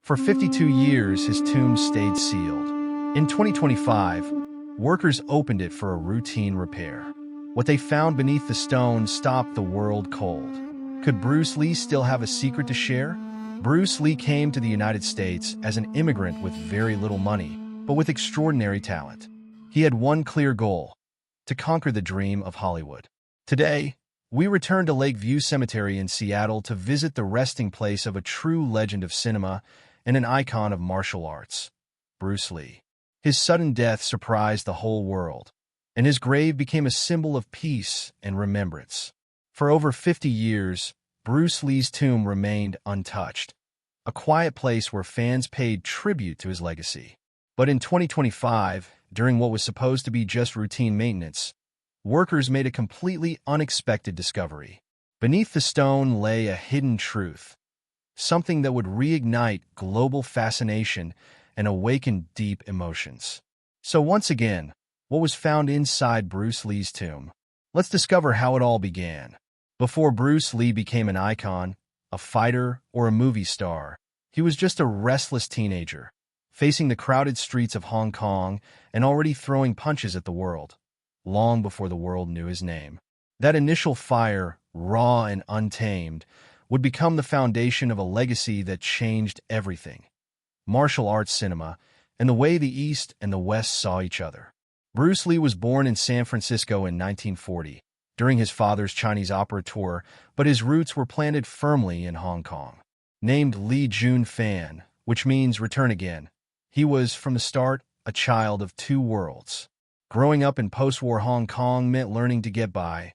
For 52 years, his tomb stayed sealed. In 2025, workers opened it for a routine repair. What they found beneath the stone stopped the world cold. Could Bruce Lee still have a secret to share? Bruce Lee came to the United States as an immigrant with very little money, but with extraordinary talent. He had one clear goal: to conquer the dream of Hollywood. Today, we return to Lakeview Cemetery in Seattle to visit the resting place of a true legend of cinema and an icon of martial arts, Bruce Lee. His sudden death surprised the whole world, and his grave became a symbol of peace and remembrance. For over 50 years, Bruce Lee's tomb remained untouched, a quiet place where fans paid tribute to his legacy. But in 2025, during what was supposed to be just routine maintenance, workers made a completely unexpected discovery. Beneath the stone lay a hidden truth, something that would reignite global fascination and awaken deep emotions. So once again, what was found inside Bruce Lee's tomb? Let's discover how it all began. Before Bruce Lee became an icon, a fighter, or a movie star, he was just a restless teenager, facing the crowded streets of Hong Kong and already throwing punches at the world, long before the world knew his name. That initial fire, raw and untamed, would become the foundation of a legacy that changed everything: martial arts cinema, and the way the East and the West saw each other. Bruce Lee was born in San Francisco in 1940, during his father's Chinese opera tour, but his roots were planted firmly in Hong Kong. Named Li Jun Fan, which means return again, he was, from the start, a child of two worlds. Growing up in post-war Hong Kong meant learning to get by,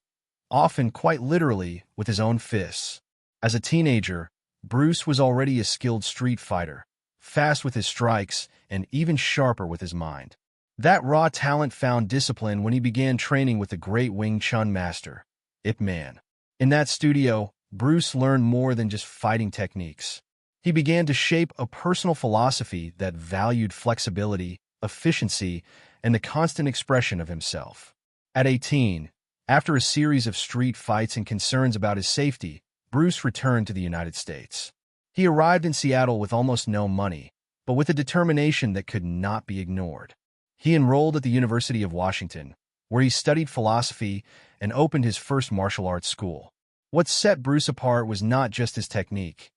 often quite literally with his own fists. As a teenager, Bruce was already a skilled street fighter, fast with his strikes and even sharper with his mind. That raw talent found discipline when he began training with the great Wing Chun master, Ip Man. In that studio, Bruce learned more than just fighting techniques. He began to shape a personal philosophy that valued flexibility, efficiency, and the constant expression of himself. At 18, after a series of street fights and concerns about his safety, Bruce returned to the United States. He arrived in Seattle with almost no money, but with a determination that could not be ignored. He enrolled at the University of Washington, where he studied philosophy and opened his first martial arts school. What set Bruce apart was not just his technique.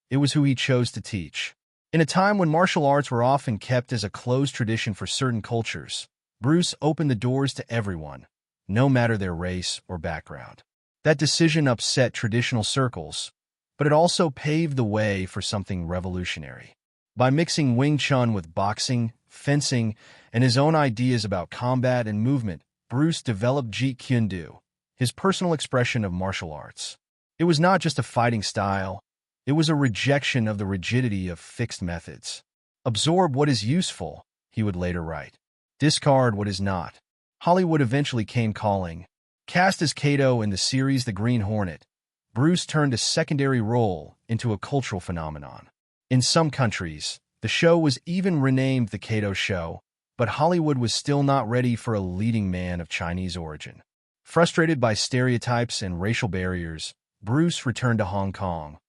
It was who he chose to teach. In a time when martial arts were often kept as a closed tradition for certain cultures, Bruce opened the doors to everyone, no matter their race or background. That decision upset traditional circles, but it also paved the way for something revolutionary. By mixing Wing Chun with boxing, fencing, and his own ideas about combat and movement, Bruce developed Jeet Kune Do, his personal expression of martial arts. It was not just a fighting style, it was a rejection of the rigidity of fixed methods. Absorb what is useful, he would later write. Discard what is not. Hollywood eventually came calling. Cast as Kato in the series The Green Hornet, Bruce turned a secondary role into a cultural phenomenon. In some countries, the show was even renamed The Kato Show, but Hollywood was still not ready for a leading man of Chinese origin. Frustrated by stereotypes and racial barriers, Bruce returned to Hong Kong,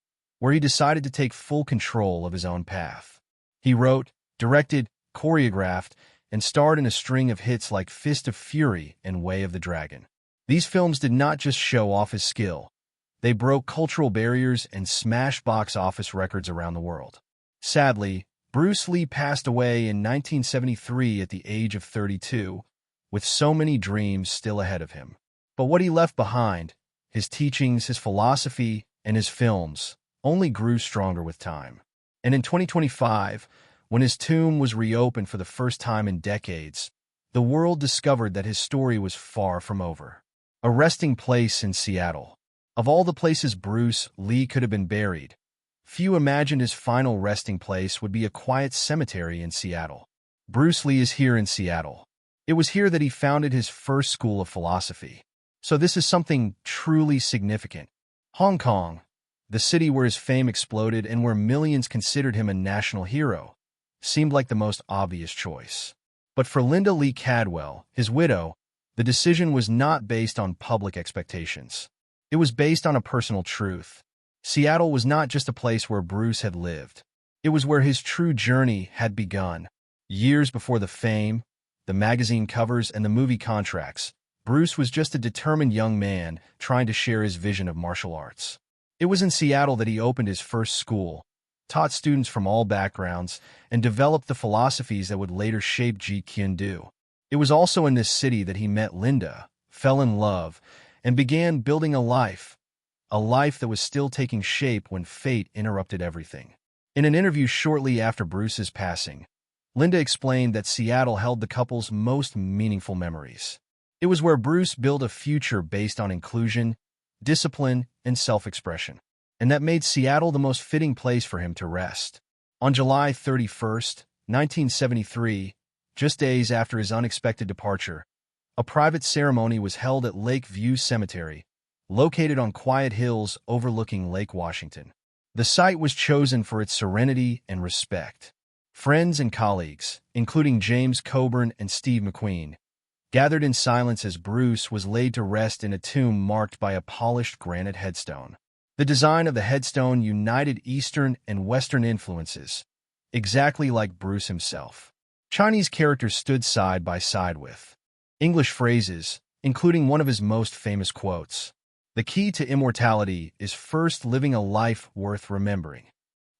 where he decided to take full control of his own path. He wrote, directed, choreographed, and starred in a string of hits like Fist of Fury and Way of the Dragon. These films did not just show off his skill. They broke cultural barriers and smashed box office records around the world. Sadly, Bruce Lee passed away in 1973 at the age of 32, with so many dreams still ahead of him. But what he left behind, his teachings, his philosophy, and his films, only grew stronger with time. And in 2025, when his tomb was reopened for the first time in decades, the world discovered that his story was far from over. A resting place in Seattle. Of all the places Bruce Lee could have been buried, few imagined his final resting place would be a quiet cemetery in Seattle. Bruce Lee is here in Seattle. It was here that he founded his first school of philosophy. So this is something truly significant. Hong Kong, the city where his fame exploded and where millions considered him a national hero, seemed like the most obvious choice. But for Linda Lee Cadwell, his widow, the decision was not based on public expectations. It was based on a personal truth. Seattle was not just a place where Bruce had lived. It It was where his true journey had begun. Years before the fame, the magazine covers, and the movie contracts, Bruce was just a determined young man trying to share his vision of martial arts. It was in Seattle that he opened his first school, taught students from all backgrounds, and developed the philosophies that would later shape Jeet Kune Do. It was also in this city that he met Linda, fell in love, and began building a life that was still taking shape when fate interrupted everything. In an interview shortly after Bruce's passing, Linda explained that Seattle held the couple's most meaningful memories. It was where Bruce built a future based on inclusion, discipline, and self-expression, and that made Seattle the most fitting place for him to rest. On July 31st, 1973, just days after his unexpected departure, a private ceremony was held at Lake View Cemetery, located on quiet hills overlooking Lake Washington. The site was chosen for its serenity and respect. Friends and colleagues, including James Coburn and Steve McQueen, gathered in silence as Bruce was laid to rest in a tomb marked by a polished granite headstone. The design of the headstone united Eastern and Western influences, exactly like Bruce himself. Chinese characters stood side by side with English phrases, including one of his most famous quotes: "The key to immortality is first living a life worth remembering."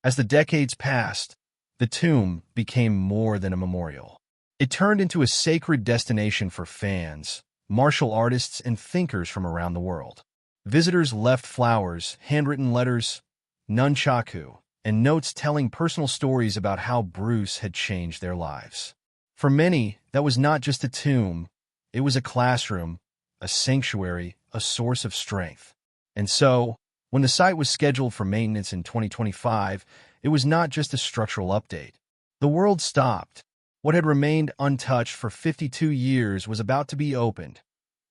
As the decades passed, the tomb became more than a memorial. It turned into a sacred destination for fans, martial artists, and thinkers from around the world. Visitors left flowers, handwritten letters, nunchaku, and notes telling personal stories about how Bruce had changed their lives. For many, that was not just a tomb, it was a classroom, a sanctuary, a source of strength. And so, when the site was scheduled for maintenance in 2025, it was not just a structural update. The world stopped. What had remained untouched for 52 years was about to be opened,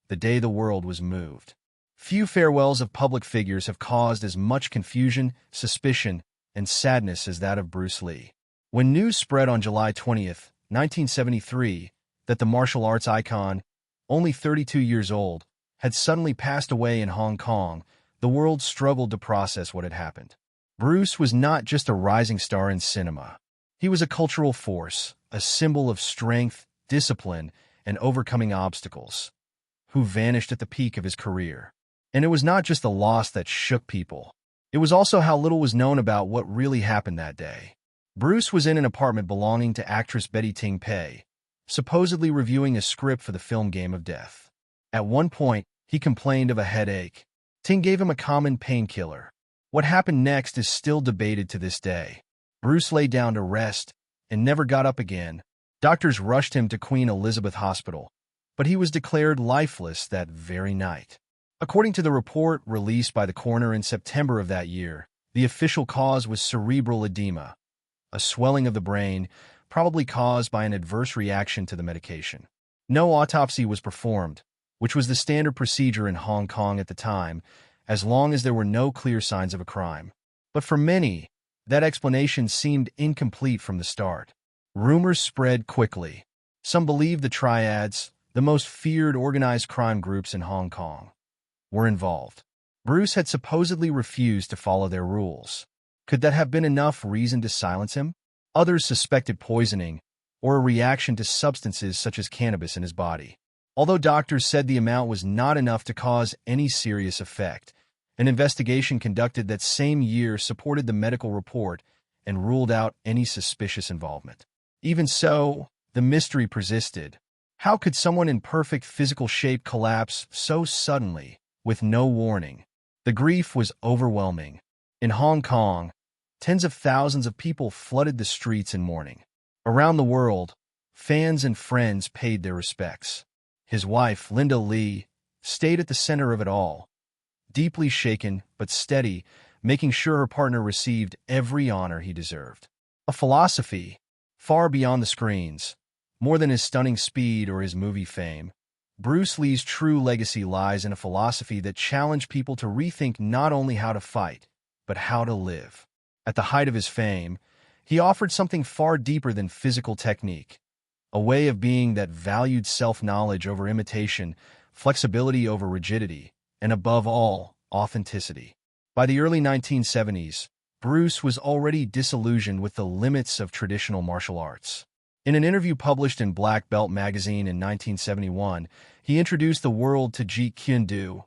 the day the world was moved. Few farewells of public figures have caused as much confusion, suspicion, and sadness as that of Bruce Lee. When news spread on July 20th, 1973, that the martial arts icon, only 32 years old, had suddenly passed away in Hong Kong, the world struggled to process what had happened. Bruce was not just a rising star in cinema. He was a cultural force, a symbol of strength, discipline, and overcoming obstacles, who vanished at the peak of his career. And it was not just the loss that shook people. It was also how little was known about what really happened that day. Bruce was in an apartment belonging to actress Betty Ting Pei, supposedly reviewing a script for the film Game of Death. At one point, he complained of a headache. Ting gave him a common painkiller. What happened next is still debated to this day. Bruce lay down to rest and never got up again. Doctors rushed him to Queen Elizabeth Hospital, but he was declared lifeless that very night. According to the report released by the coroner in September of that year, the official cause was cerebral edema, a swelling of the brain probably caused by an adverse reaction to the medication. No autopsy was performed, which was the standard procedure in Hong Kong at the time, as long as there were no clear signs of a crime. But for many, that explanation seemed incomplete from the start. Rumors spread quickly. Some believed the triads, the most feared organized crime groups in Hong Kong, were involved. Bruce had supposedly refused to follow their rules. Could that have been enough reason to silence him? Others suspected poisoning or a reaction to substances such as cannabis in his body. Although doctors said the amount was not enough to cause any serious effect, an investigation conducted that same year supported the medical report and ruled out any suspicious involvement. Even so, the mystery persisted. How could someone in perfect physical shape collapse so suddenly, with no warning? The grief was overwhelming. In Hong Kong, tens of thousands of people flooded the streets in mourning. Around the world, fans and friends paid their respects. His wife, Linda Lee, stayed at the center of it all, deeply shaken but steady, making sure her partner received every honor he deserved. A philosophy, far beyond the screens, more than his stunning speed or his movie fame. Bruce Lee's true legacy lies in a philosophy that challenged people to rethink not only how to fight, but how to live. At the height of his fame, he offered something far deeper than physical technique, a way of being that valued self-knowledge over imitation, flexibility over rigidity, and above all, authenticity. By the early 1970s, Bruce was already disillusioned with the limits of traditional martial arts. In an interview published in Black Belt magazine in 1971, he introduced the world to Jeet Kune Do,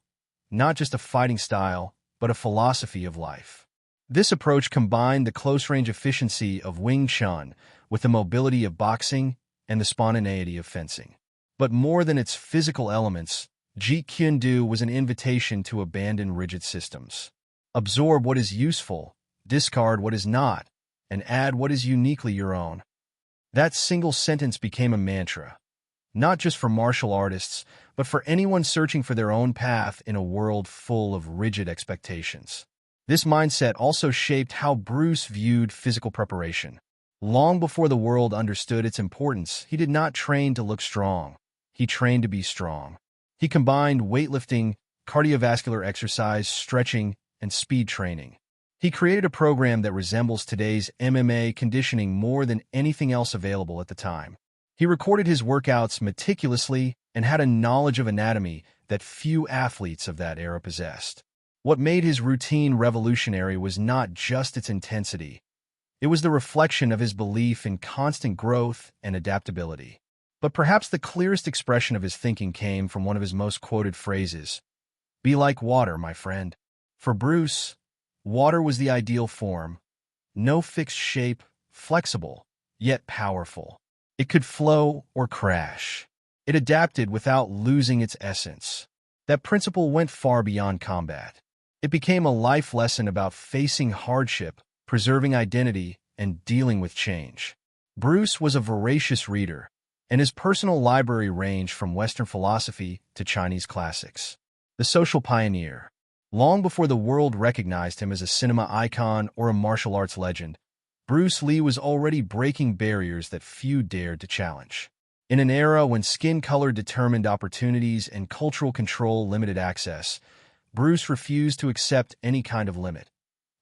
not just a fighting style, but a philosophy of life. This approach combined the close-range efficiency of Wing Chun with the mobility of boxing and the spontaneity of fencing. But more than its physical elements, Jeet Kune Do was an invitation to abandon rigid systems. Absorb what is useful, discard what is not, and add what is uniquely your own. That single sentence became a mantra, not just for martial artists, but for anyone searching for their own path in a world full of rigid expectations. This mindset also shaped how Bruce viewed physical preparation. Long before the world understood its importance, he did not train to look strong. He trained to be strong. He combined weightlifting, cardiovascular exercise, stretching, and speed training. He created a program that resembles today's MMA conditioning more than anything else available at the time. He recorded his workouts meticulously and had a knowledge of anatomy that few athletes of that era possessed. What made his routine revolutionary was not just its intensity. It was the reflection of his belief in constant growth and adaptability. But perhaps the clearest expression of his thinking came from one of his most quoted phrases, "Be like water, my friend." For Bruce, water was the ideal form. No fixed shape, flexible, yet powerful. It could flow or crash. It adapted without losing its essence. That principle went far beyond combat. It became a life lesson about facing hardship, preserving identity, and dealing with change. Bruce was a voracious reader, and his personal library ranged from Western philosophy to Chinese classics. The social pioneer. Long before the world recognized him as a cinema icon or a martial arts legend, Bruce Lee was already breaking barriers that few dared to challenge. In an era when skin color determined opportunities and cultural control limited access, Bruce refused to accept any kind of limit,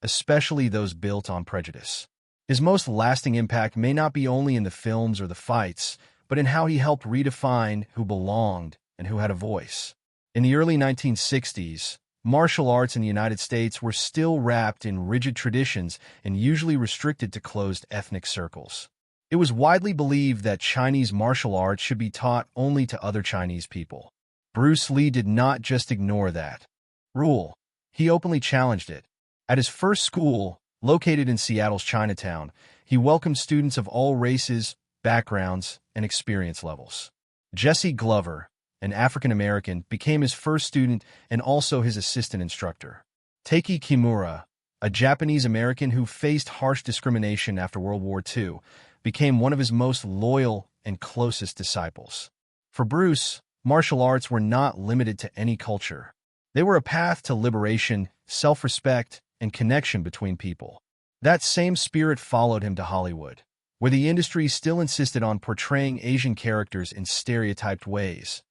especially those built on prejudice. His most lasting impact may not be only in the films or the fights, but in how he helped redefine who belonged and who had a voice. In the early 1960s, martial arts in the United States were still wrapped in rigid traditions and usually restricted to closed ethnic circles. It was widely believed that Chinese martial arts should be taught only to other Chinese people. Bruce Lee did not just ignore that rule. He openly challenged it. At his first school, located in Seattle's Chinatown, he welcomed students of all races, backgrounds, and experience levels. Jesse Glover, an African-American, became his first student and also his assistant instructor. Taiki Kimura, a Japanese-American who faced harsh discrimination after World War II, became one of his most loyal and closest disciples. For Bruce, martial arts were not limited to any culture. They were a path to liberation, self-respect, and connection between people. That same spirit followed him to Hollywood, where the industry still insisted on portraying Asian characters in stereotyped ways,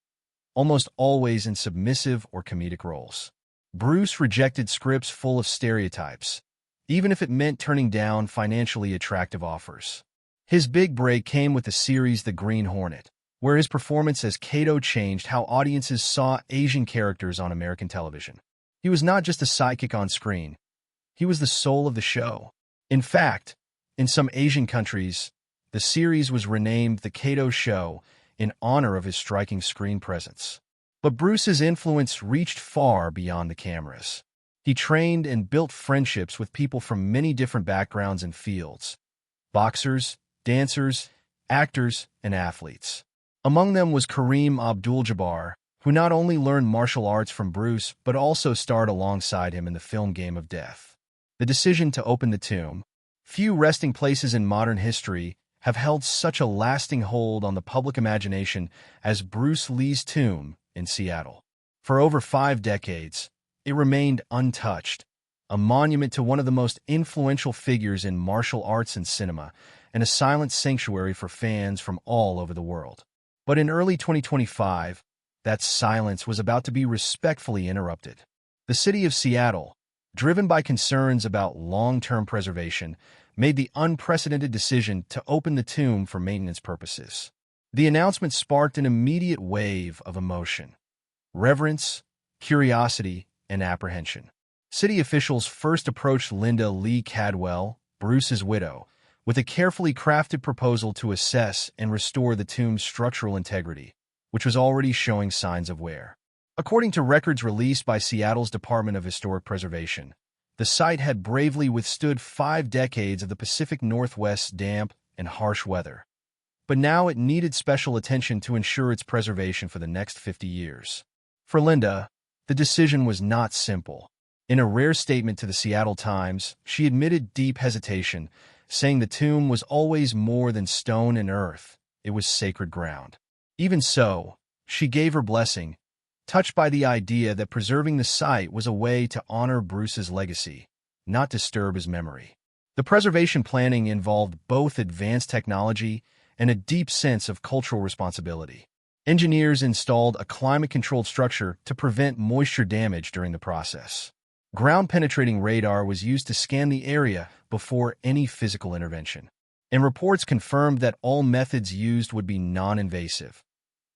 almost always in submissive or comedic roles. Bruce rejected scripts full of stereotypes, even if it meant turning down financially attractive offers. His big break came with the series The Green Hornet, where his performance as Kato changed how audiences saw Asian characters on American television. He was not just a sidekick on screen. He was the soul of the show. In fact, in some Asian countries, the series was renamed The Kato Show in honor of his striking screen presence. But Bruce's influence reached far beyond the cameras. He trained and built friendships with people from many different backgrounds and fields: boxers, dancers, actors, and athletes. Among them was Kareem Abdul-Jabbar, who not only learned martial arts from Bruce but also starred alongside him in the film Game of Death. The decision to open the tomb. Few resting places in modern history have held such a lasting hold on the public imagination as Bruce Lee's tomb in Seattle. For over 5 decades, it remained untouched, a monument to one of the most influential figures in martial arts and cinema, and a silent sanctuary for fans from all over the world. But in early 2025, that silence was about to be respectfully interrupted. The city of Seattle, driven by concerns about long-term preservation, made the unprecedented decision to open the tomb for maintenance purposes. The announcement sparked an immediate wave of emotion: reverence, curiosity, and apprehension. City officials first approached Linda Lee Cadwell, Bruce's widow, with a carefully crafted proposal to assess and restore the tomb's structural integrity, which was already showing signs of wear. According to records released by Seattle's Department of Historic Preservation, the site had bravely withstood 5 decades of the Pacific Northwest's damp and harsh weather. But now it needed special attention to ensure its preservation for the next 50 years. For Linda, the decision was not simple. In a rare statement to the Seattle Times, she admitted deep hesitation, saying the tomb was always more than stone and earth, it was sacred ground. Even so, she gave her blessing, touched by the idea that preserving the site was a way to honor Bruce's legacy, not disturb his memory. The preservation planning involved both advanced technology and a deep sense of cultural responsibility. Engineers installed a climate-controlled structure to prevent moisture damage during the process. Ground-penetrating radar was used to scan the area before any physical intervention, and reports confirmed that all methods used would be non-invasive,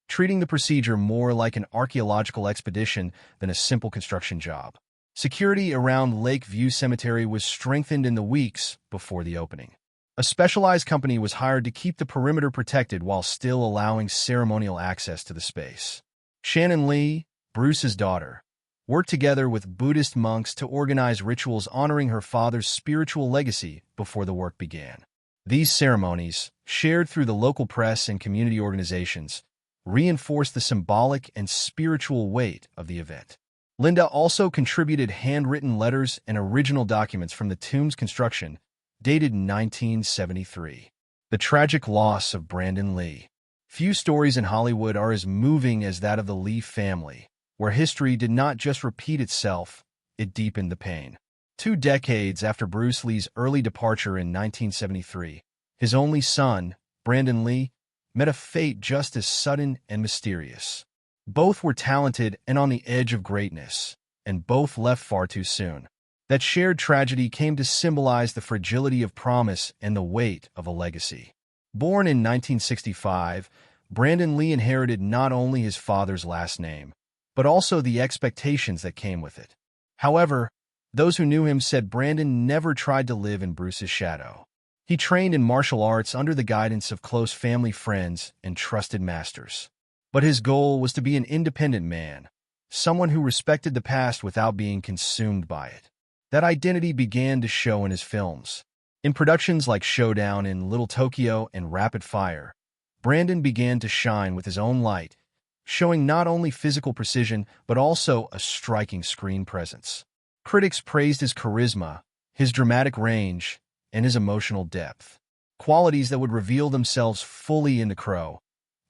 treating the procedure more like an archaeological expedition than a simple construction job. Security around Lake View Cemetery was strengthened in the weeks before the opening. A specialized company was hired to keep the perimeter protected while still allowing ceremonial access to the space. Shannon Lee, Bruce's daughter, worked together with Buddhist monks to organize rituals honoring her father's spiritual legacy before the work began. These ceremonies, shared through the local press and community organizations, reinforced the symbolic and spiritual weight of the event. Linda also contributed handwritten letters and original documents from the tomb's construction, dated 1973. The tragic loss of Brandon Lee. Few stories in Hollywood are as moving as that of the Lee family, where history did not just repeat itself, it deepened the pain. 2 decades after Bruce Lee's early departure in 1973, his only son, Brandon Lee, met a fate just as sudden and mysterious. Both were talented and on the edge of greatness, and both left far too soon. That shared tragedy came to symbolize the fragility of promise and the weight of a legacy. Born in 1965, Brandon Lee inherited not only his father's last name, but also the expectations that came with it. However, those who knew him said Brandon never tried to live in Bruce's shadow. He trained in martial arts under the guidance of close family friends and trusted masters. But his goal was to be an independent man, someone who respected the past without being consumed by it. That identity began to show in his films. In productions like Showdown in Little Tokyo and Rapid Fire, Brandon began to shine with his own light, showing not only physical precision but also a striking screen presence. Critics praised his charisma, his dramatic range, and his emotional depth, qualities that would reveal themselves fully in The Crow,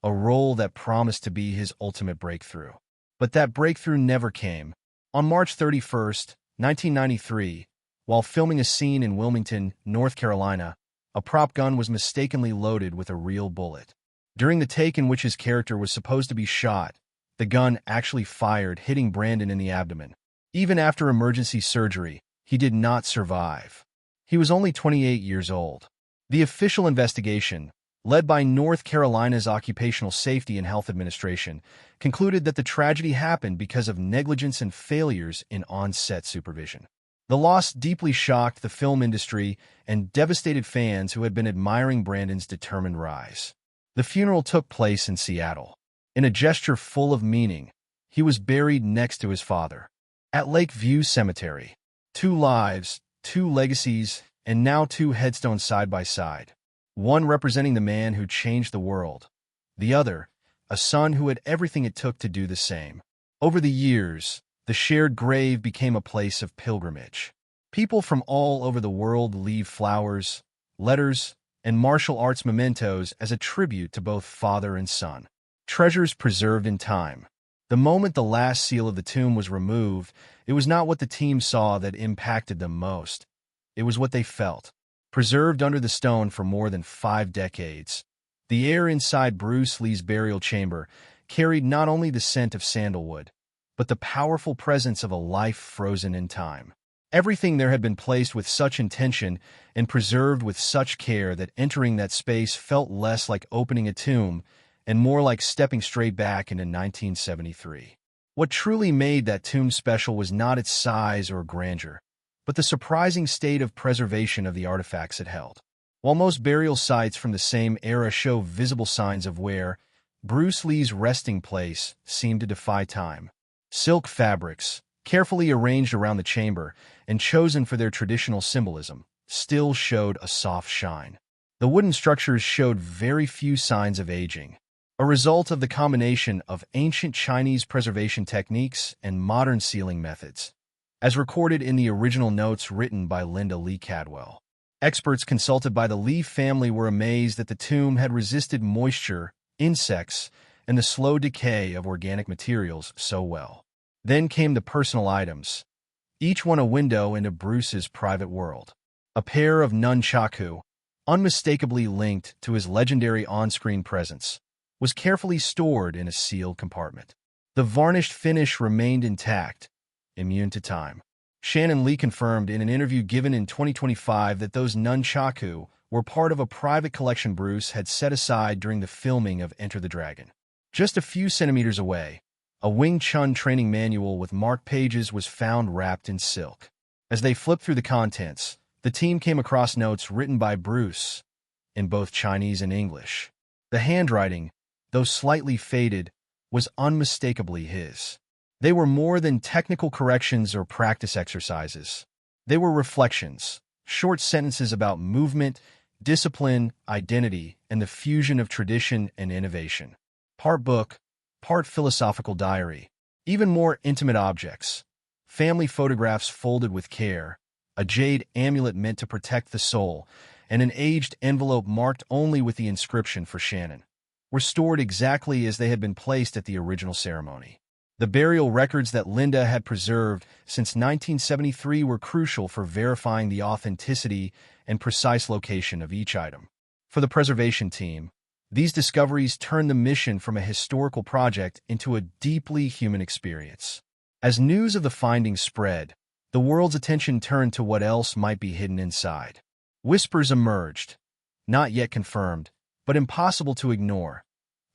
a role that promised to be his ultimate breakthrough. But that breakthrough never came. On March 31st, 1993, while filming a scene in Wilmington, North Carolina, a prop gun was mistakenly loaded with a real bullet. During the take in which his character was supposed to be shot, the gun actually fired, hitting Brandon in the abdomen. Even after emergency surgery, he did not survive. He was only 28 years old. The official investigation, led by North Carolina's Occupational Safety and Health Administration, concluded that the tragedy happened because of negligence and failures in on-set supervision. The loss deeply shocked the film industry and devastated fans who had been admiring Brandon's determined rise. The funeral took place in Seattle. In a gesture full of meaning, he was buried next to his father. At Lake View Cemetery, 2 lives, 2 legacies, and now 2 headstones side by side. One representing the man who changed the world, the other, a son who had everything it took to do the same. Over the years, the shared grave became a place of pilgrimage. People from all over the world leave flowers, letters, and martial arts mementos as a tribute to both father and son. Treasures preserved in time. The moment the last seal of the tomb was removed, it was not what the team saw that impacted them most. It was what they felt. Preserved under the stone for more than 5 decades, the air inside Bruce Lee's burial chamber carried not only the scent of sandalwood, but the powerful presence of a life frozen in time. Everything there had been placed with such intention and preserved with such care that entering that space felt less like opening a tomb and more like stepping straight back into 1973. What truly made that tomb special was not its size or grandeur, but the surprising state of preservation of the artifacts it held. While most burial sites from the same era show visible signs of wear, Bruce Lee's resting place seemed to defy time. Silk fabrics, carefully arranged around the chamber and chosen for their traditional symbolism, still showed a soft shine. The wooden structures showed very few signs of aging, a result of the combination of ancient Chinese preservation techniques and modern sealing methods, as recorded in the original notes written by Linda Lee Cadwell. Experts consulted by the Lee family were amazed that the tomb had resisted moisture, insects, and the slow decay of organic materials so well. Then came the personal items, each one a window into Bruce's private world. A pair of nunchaku, unmistakably linked to his legendary on-screen presence, was carefully stored in a sealed compartment. The varnished finish remained intact, immune to time. Shannon Lee confirmed in an interview given in 2025 that those nunchaku were part of a private collection Bruce had set aside during the filming of Enter the Dragon. Just a few centimeters away, a Wing Chun training manual with marked pages was found wrapped in silk. As they flipped through the contents, the team came across notes written by Bruce, in both Chinese and English. The handwriting, though slightly faded, was unmistakably his. They were more than technical corrections or practice exercises. They were reflections, short sentences about movement, discipline, identity, and the fusion of tradition and innovation. Part book, part philosophical diary. Even more intimate objects. Family photographs folded with care, a jade amulet meant to protect the soul, and an aged envelope marked only with the inscription for Shannon, were stored exactly as they had been placed at the original ceremony. The burial records that Linda had preserved since 1973 were crucial for verifying the authenticity and precise location of each item. For the preservation team, these discoveries turned the mission from a historical project into a deeply human experience. As news of the findings spread, the world's attention turned to what else might be hidden inside. Whispers emerged, not yet confirmed, but impossible to ignore,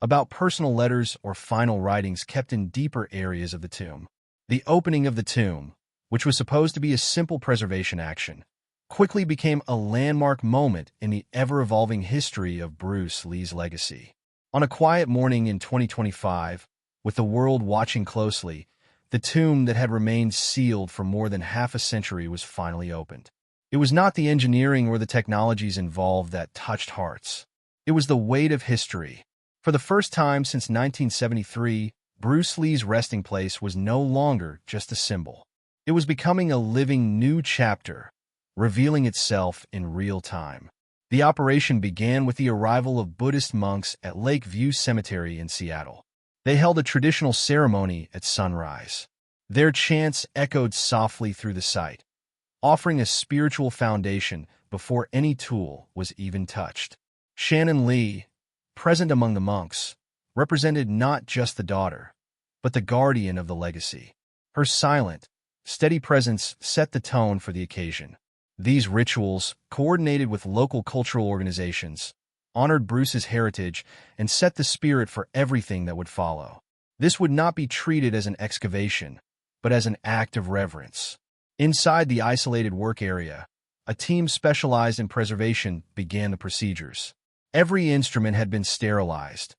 about personal letters or final writings kept in deeper areas of the tomb. The opening of the tomb, which was supposed to be a simple preservation action, quickly became a landmark moment in the ever-evolving history of Bruce Lee's legacy. On a quiet morning in 2025, with the world watching closely, the tomb that had remained sealed for more than half a century was finally opened. It was not the engineering or the technologies involved that touched hearts. It was the weight of history. For the first time since 1973, Bruce Lee's resting place was no longer just a symbol. It was becoming a living new chapter, revealing itself in real time. The operation began with the arrival of Buddhist monks at Lake View Cemetery in Seattle. They held a traditional ceremony at sunrise. Their chants echoed softly through the site, offering a spiritual foundation before any tool was even touched. Shannon Lee, present among the monks, represented not just the daughter, but the guardian of the legacy. Her silent, steady presence set the tone for the occasion. These rituals, coordinated with local cultural organizations, honored Bruce's heritage and set the spirit for everything that would follow. This would not be treated as an excavation, but as an act of reverence. Inside the isolated work area, a team specialized in preservation began the procedures. Every instrument had been sterilized.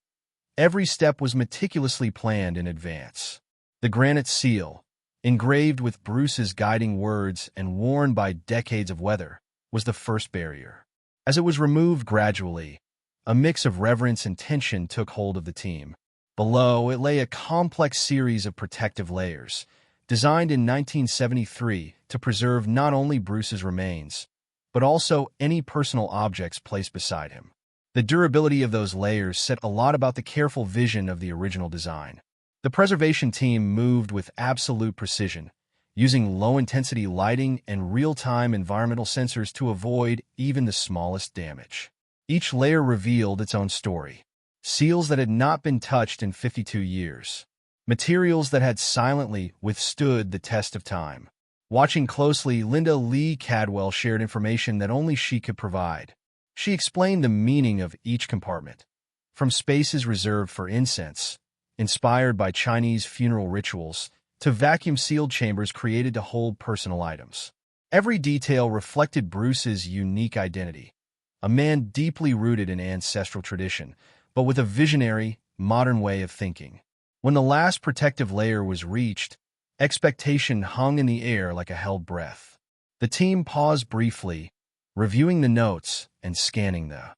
Every step was meticulously planned in advance. The granite seal, engraved with Bruce's guiding words and worn by decades of weather, was the first barrier. As it was removed gradually, a mix of reverence and tension took hold of the team. Below, it lay a complex series of protective layers, designed in 1973 to preserve not only Bruce's remains, but also any personal objects placed beside him. The durability of those layers said a lot about the careful vision of the original design. The preservation team moved with absolute precision, using low-intensity lighting and real-time environmental sensors to avoid even the smallest damage. Each layer revealed its own story. Seals that had not been touched in 52 years. Materials that had silently withstood the test of time. Watching closely, Linda Lee Cadwell shared information that only she could provide. She explained the meaning of each compartment, from spaces reserved for incense, inspired by Chinese funeral rituals, to vacuum-sealed chambers created to hold personal items. Every detail reflected Bruce's unique identity, a man deeply rooted in ancestral tradition, but with a visionary, modern way of thinking. When the last protective layer was reached, expectation hung in the air like a held breath. The team paused briefly, reviewing the notes and scanning the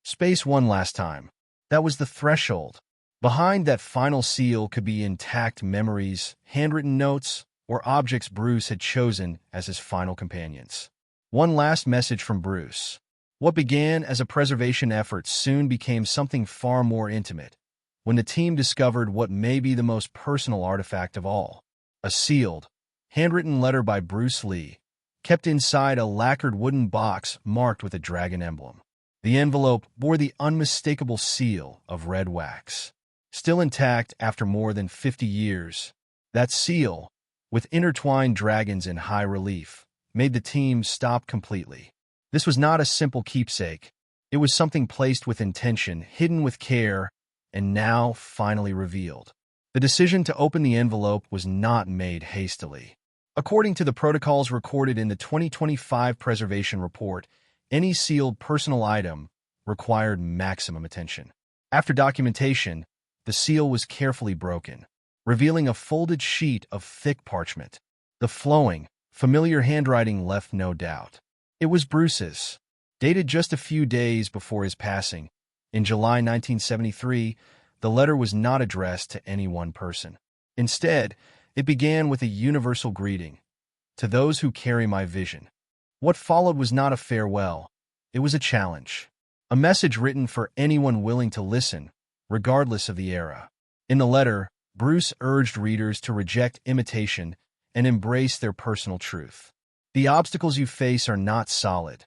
space one last time. That was the threshold. Behind that final seal could be intact memories, handwritten notes, or objects Bruce had chosen as his final companions. One last message from Bruce. What began as a preservation effort soon became something far more intimate, when the team discovered what may be the most personal artifact of all. A sealed, handwritten letter by Bruce Lee, kept inside a lacquered wooden box marked with a dragon emblem. The envelope bore the unmistakable seal of red wax. Still intact after more than 50 years, that seal, with intertwined dragons in high relief, made the team stop completely. This was not a simple keepsake. It was something placed with intention, hidden with care, and now finally revealed. The decision to open the envelope was not made hastily. According to the protocols recorded in the 2025 Preservation Report, any sealed personal item required maximum attention. After documentation, the seal was carefully broken, revealing a folded sheet of thick parchment. The flowing, familiar handwriting left no doubt. It was Bruce's, dated just a few days before his passing. In July 1973, the letter was not addressed to any one person. Instead, it began with a universal greeting. To those who carry my vision. What followed was not a farewell. It was a challenge. A message written for anyone willing to listen, regardless of the era. In the letter, Bruce urged readers to reject imitation and embrace their personal truth. The obstacles you face are not solid.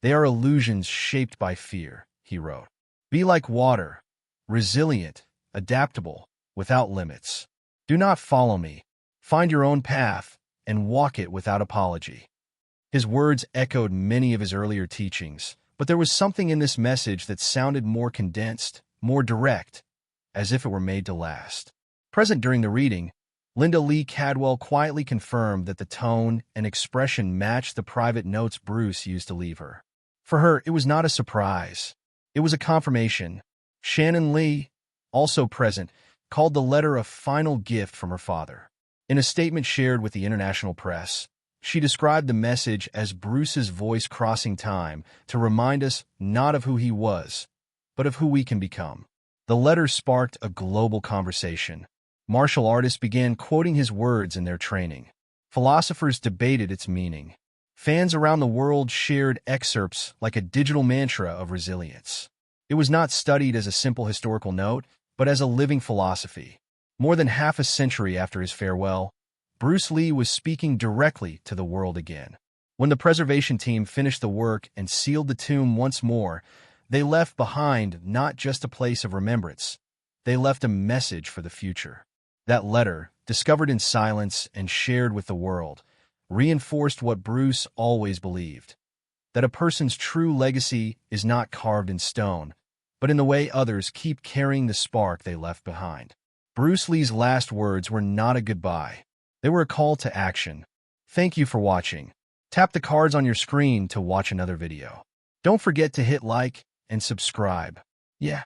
They are illusions shaped by fear, he wrote. Be like water, resilient, adaptable, without limits. Do not follow me. Find your own path and walk it without apology. His words echoed many of his earlier teachings, but there was something in this message that sounded more condensed, more direct, as if it were made to last. Present during the reading, Linda Lee Cadwell quietly confirmed that the tone and expression matched the private notes Bruce used to leave her. For her, it was not a surprise. It was a confirmation. Shannon Lee, also present, called the letter a final gift from her father. In a statement shared with the international press, she described the message as Bruce's voice crossing time to remind us not of who he was, but of who we can become. The letter sparked a global conversation. Martial artists began quoting his words in their training. Philosophers debated its meaning. Fans around the world shared excerpts like a digital mantra of resilience. It was not studied as a simple historical note, but as a living philosophy. More than half a century after his farewell, Bruce Lee was speaking directly to the world again. When the preservation team finished the work and sealed the tomb once more, they left behind not just a place of remembrance. They left a message for the future. That letter, discovered in silence and shared with the world, reinforced what Bruce always believed, that a person's true legacy is not carved in stone, but in the way others keep carrying the spark they left behind. Bruce Lee's last words were not a goodbye. They were a call to action. Thank you for watching. Tap the cards on your screen to watch another video. Don't forget to hit like and subscribe. Yeah.